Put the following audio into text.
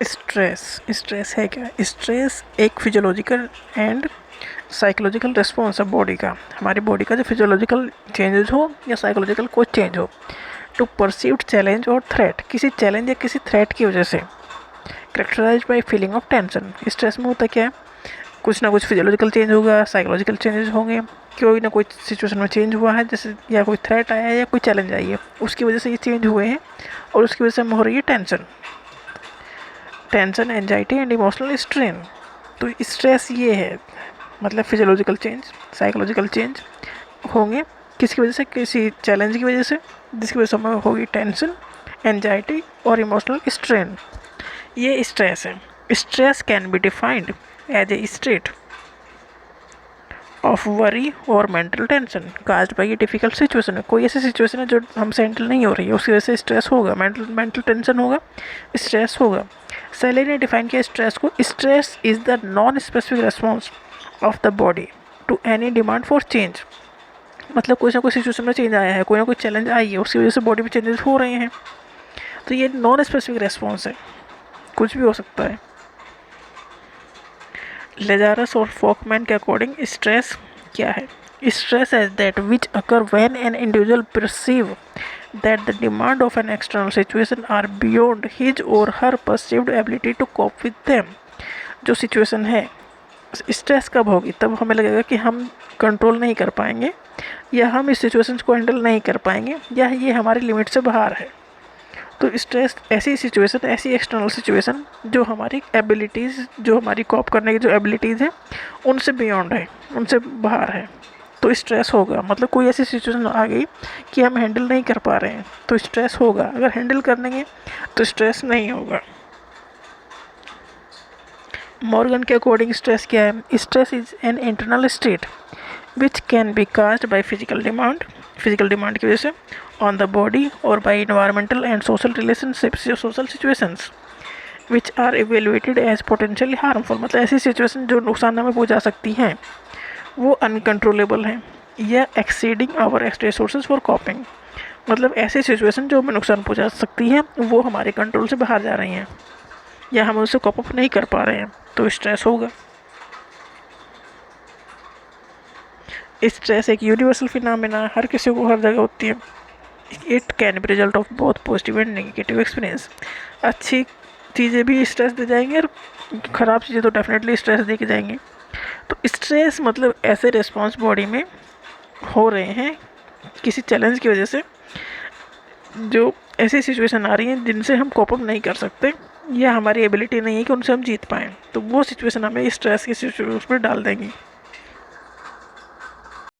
Stress है क्या? Stress एक फिजियोलॉजिकल एंड साइकोलॉजिकल रिस्पॉन्स है बॉडी का, हमारी बॉडी का जो फिजियोलॉजिकल चेंजेस हो या साइकोलॉजिकल कोई चेंज हो टू परसीव्ड चैलेंज और थ्रेट, किसी चैलेंज या किसी थ्रेट की वजह से, characterised by feeling of tension. Stress में होता क्या है, कुछ ना कुछ फिजियोलॉजिकल चेंज होगा, साइकोलॉजिकल चेंजेस होंगे, कोई ना कोई सिचुएशन में चेंज हुआ है, जैसे या कोई थ्रेट आया है या कोई चैलेंज आई है, उसकी वजह से ये चेंज हुए हैं और उसकी वजह से हमें हो रही है tension, anxiety and emotional strain. तो स्ट्रेस ये है, मतलब फिजियोलॉजिकल चेंज, साइकोलॉजिकल चेंज होंगे किसकी वजह से, किसी चैलेंज की वजह से, जिसकी वजह से हमें होगी टेंशन, एंजाइटी और इमोशनल स्ट्रेन। ये स्ट्रेस है। Stress can be defined as a state of worry or mental tension caused by a difficult situation. कोई ऐसी सिचुएशन है जो हमसे हैंडल नहीं हो रही है, उसकी वजह से स्ट्रेस होगा, मेंटल टेंशन होगा, स्ट्रेस होगा। सैली ने डिफाइन किया स्ट्रेस को, stress is the non specific response of the body to any demand for change. मतलब कोई ना कोई सिचुएशन में चेंज आया है, कोई ना कोई चैलेंज आई है, उसकी वजह से बॉडी में चेंजेस हो रहे हैं, तो ये नॉन स्पेसिफिक रेस्पॉन्स है, कुछ भी हो सकता है। लेजारस और फॉकमैन के अकॉर्डिंग स्ट्रेस क्या है? Stress as that which occur when an individual perceive that the demand of an external situation are beyond his or her perceived ability to cope with them. जो सिचुएशन है, stress कब होगी? तब हमें लगेगा कि हम कंट्रोल नहीं कर पाएंगे या हम इस सिचुएशन को हैंडल नहीं कर पाएंगे या ये हमारी लिमिट से बाहर है। तो स्ट्रेस ऐसी सिचुएशन, ऐसी एक्सटर्नल सिचुएशन जो हमारी एबिलिटीज़, जो हमारी कॉप करने की जो एबिलिटीज़ हैं उनसे बियॉन्ड है, उनसे बाहर है, तो स्ट्रेस होगा। मतलब कोई ऐसी सिचुएशन आ गई कि हम हैंडल नहीं कर पा रहे हैं तो स्ट्रेस होगा, अगर हैंडल कर लेंगे तो स्ट्रेस नहीं होगा। मॉर्गन के अकॉर्डिंग स्ट्रेस क्या है? Stress is an internal state which can be caused by physical demand की वजह से ऑन द बॉडी और by environmental and social relationships, social situations which are evaluated as potentially harmful. मतलब ऐसी situation जो नुकसान हमें पहुंचा सकती हैं वो अनकंट्रोलेबल हैं या exceeding our resources for coping. मतलब ऐसी सिचुएशन जो हमें नुकसान पहुंचा सकती हैं वो हमारे कंट्रोल से बाहर जा रही हैं या हम उससे कॉप अप नहीं कर पा रहे हैं, तो स्ट्रेस होगा। स्ट्रेस एक यूनिवर्सल फिनोमेना, हर किसी को हर जगह होती है। It can be result of both positive and negative experience. अच्छी चीज़ें भी स्ट्रेस दे जाएंगी और ख़राब चीज़ें तो डेफिनेटली स्ट्रेस दे के जाएंगी। तो स्ट्रेस मतलब ऐसे रिस्पॉन्स बॉडी में हो रहे हैं किसी चैलेंज की वजह से, जो ऐसी सिचुएशन आ रही हैं जिनसे हम कोप अप नहीं कर सकते या हमारी एबिलिटी नहीं है कि उनसे हम जीत पाएँ, तो वो सिचुएशन हमें स्ट्रेस की सिचुएशन में डाल देंगी।